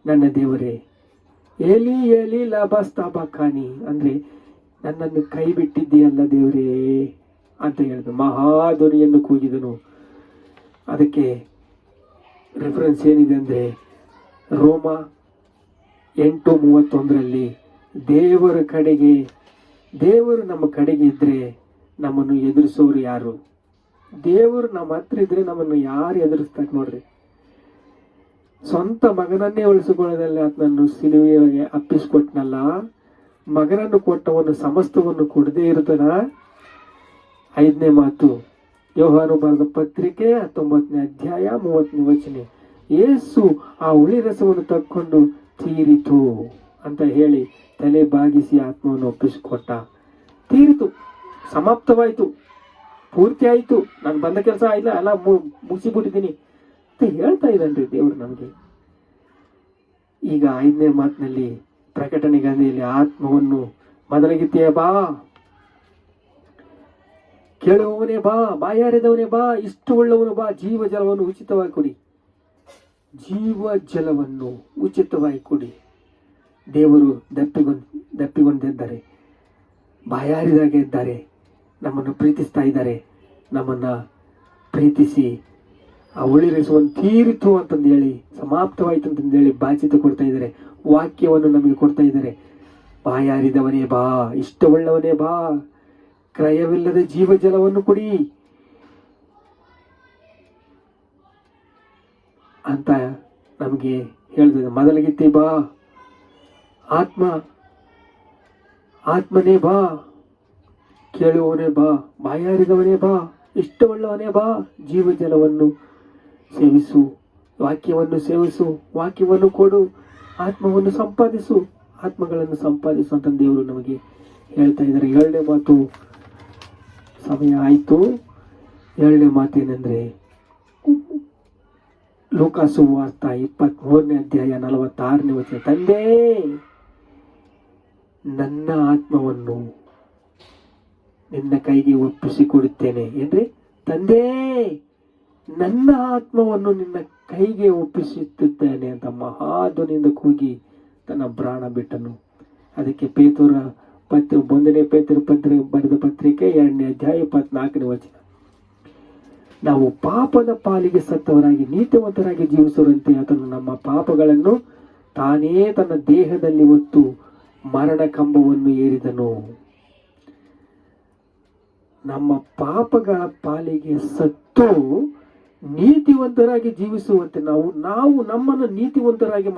ನನ್ನ ದೇವರೇ, ಏಲಿ ಏಲಿ ಲಾಬಾಸ್ತಾಬಾಕಾನಿ ಅಂದ್ರೆ ನನ್ನನ್ನು ಕೈ ಬಿಟ್ಟಿದ್ದೀಯಲ್ಲ ದೇವರೇ ಅಂತ ಹೇಳಿದ ಮಹಾಧ್ವನಿಯನ್ನು ಕೂಗಿದನು. ಅದಕ್ಕೆ ರೆಫರೆನ್ಸ್ ಏನಿದೆ ಅಂದರೆ ರೋಮ 8:31 ದೇವರು ನಮ್ಮ ಕಡೆಗೆ ಇದ್ದರೆ ನಮ್ಮನ್ನು ಎದುರಿಸೋರು ಯಾರು? ದೇವರು ನಮ್ಮ ಹತ್ರ ಇದ್ರೆ ನಮ್ಮನ್ನು ಯಾರು ಎದುರಿಸ್ತಾರೆ ನೋಡ್ರಿ. ಸ್ವಂತ ಮಗನನ್ನೇ ಉಳಿಸಿಕೊಳ್ಳದಲ್ಲಿ ಆತನನ್ನು ಸಿಲುವೆಗೆ ಅಪ್ಪಿಸಿಕೊಟ್ನಲ್ಲ, ಮಗನನ್ನು ಕೊಟ್ಟವನು ಸಮಸ್ತವನ್ನು ಕೊಡದೇ ಇರುತ್ತಾನ. 5ನೇ ಮಾತು, ಯೋಹಾನು ಬರೆದ ಪತ್ರಿಕೆ 19ನೇ ಅಧ್ಯಾಯ 30ನೇ ವಚನ. ಯೇಸು ಆ ಹುಳಿ ರಸವನ್ನು ತಕ್ಕೊಂಡು ತೀರಿತು ಅಂತ ಹೇಳಿ ತಲೆ ಬಾಗಿಸಿ ಆತ್ಮವನ್ನು ಒಪ್ಪಿಸಿಕೊಟ್ಟ. ತೀರಿತು, ಸಮಾಪ್ತವಾಯಿತು, ಪೂರ್ತಿ ಆಯಿತು, ನಾನು ಬಂದ ಕೆಲಸ ಇಲ್ಲ, ಎಲ್ಲ ಮುಗಿಸಿಬಿಟ್ಟಿದ್ದೀನಿ ಅಂತ ಹೇಳ್ತಾ ಇದ್ದಾನ್ರಿ ದೇವರು ನಮಗೆ. ಈಗ 5ನೇ ಮಾತಿನಲ್ಲಿ ಪ್ರಕಟಣೆ ಗಾಂಧಿಯಲ್ಲಿ ಆತ್ಮವನ್ನು ಮೊದಲಗಿತ್ತೆಯ ಬಾ, ಕೇಳುವವನೇ ಬಾ, ಬಾಯಾರಿದವನೇ ಬಾ, ಇಷ್ಟವುಳ್ಳವನು ಬಾ, ಜೀವ ಜಲವನ್ನು ಉಚಿತವಾಗಿ ಕೊಡಿ. ಜೀವ ಜಲವನ್ನು ಉಚಿತವಾಗಿ ಕೊಡಿ. ದೇವರು ದಪ್ಪಿಗೊಂಡಿದ್ದಾರೆ, ಬಾಯಾರಿದಾಗ ಇದ್ದಾರೆ, ನಮ್ಮನ್ನು ಪ್ರೀತಿಸ್ತಾ ಇದ್ದಾರೆ. ನಮ್ಮನ್ನು ಪ್ರೀತಿಸಿ ಆ ಉಳಿರಿಸುವಂತ ತೀರಿತು ಅಂತಂದು ಹೇಳಿ, ಸಮಾಪ್ತವಾಯಿತು ಅಂತಂದು ಹೇಳಿ ಬಾಚಿತ ಕೊಡ್ತಾ ಇದ್ದಾರೆ. ವಾಕ್ಯವನ್ನು ನಮಗೆ ಕೊಡ್ತಾ ಇದ್ದಾರೆ. ಬಾಯಾರಿದವನೇ ಬಾ, ಇಷ್ಟವುಳ್ಳವನೇ ಬಾ, ಕ್ರಯವಿಲ್ಲದ ಜೀವ ಜಲವನ್ನು ಕೊಡಿ ಅಂತ ನಮಗೆ ಹೇಳ್ತದೆ. ಮೊದಲಿಗಿತ್ತಿ ಬಾ, ಆತ್ಮನೇ ಬಾ, ಕೇಳುವವನೇ ಬಾ, ಬಾಯಾರಿದವನೇ ಬಾ, ಇಷ್ಟವುಳ್ಳವನೇ ಬಾ, ಜೀವ ಜಲವನ್ನು ಸೇವಿಸು, ವಾಕ್ಯವನ್ನು ಸೇವಿಸು, ವಾಕ್ಯವನ್ನು ಕೊಡು, ಆತ್ಮವನ್ನು ಸಂಪಾದಿಸು, ಆತ್ಮಗಳನ್ನು ಸಂಪಾದಿಸು ಅಂತ ದೇವರು ನಮಗೆ ಹೇಳ್ತಾ ಇದ್ದಾರೆ. 7ನೇ ಮಾತು, ಸಮಯ ಆಯಿತು. 7ನೇ ಮಾತೇನೆಂದರೆ ಲೂಕಾಸು ವಾರ್ತ 23ನೇ ಅಧ್ಯಾಯ 46ನೇ ವಚನ. ತಂದೆ, ನನ್ನ ಆತ್ಮವನ್ನು ನಿನ್ನ ಕೈಗೆ ಒಪ್ಪಿಸಿಕೊಡುತ್ತೇನೆ ಎಂದ್ರೆ, ತಂದೆ ನನ್ನ ಆತ್ಮವನ್ನು ನಿನ್ನ ಕೈಗೆ ಒಪ್ಪಿಸುತ್ತಿದ್ದೇನೆ ಅಂತ ಮಹಾಧ್ವನಿಯಿಂದ ಕೂಗಿ ತನ್ನ ಪ್ರಾಣ ಬಿಟ್ಟನು. ಅದಕ್ಕೆ ಪೇತ್ರ 1ನೇ ಪೇತ್ರ ಬರೆದ ಪತ್ರಿಕೆ 2ನೇ ಅಧ್ಯಾಯ 24ನೇ ವಚನ. ನಾವು ಪಾಪದ ಪಾಲಿಗೆ ಸತ್ತವರಾಗಿ ನೀತಿವಂತರಾಗಿ ಜೀವಿಸುವಂತೆ ಆತನು ನಮ್ಮ ಪಾಪಗಳನ್ನು ತಾನೇ ತನ್ನ ದೇಹದಲ್ಲಿ ಹೊತ್ತು ಮರಣ ಕಂಬವನ್ನು ಏರಿದನು. ನಮ್ಮ ಪಾಪಗಳ ಪಾಲಿಗೆ ಸತ್ತು ನೀತಿವಂತರಾಗಿ ಜೀವಿಸುವಂತೆ ನಾವು ನಮ್ಮನ್ನು ನೀತಿವಂತರಾಗಿ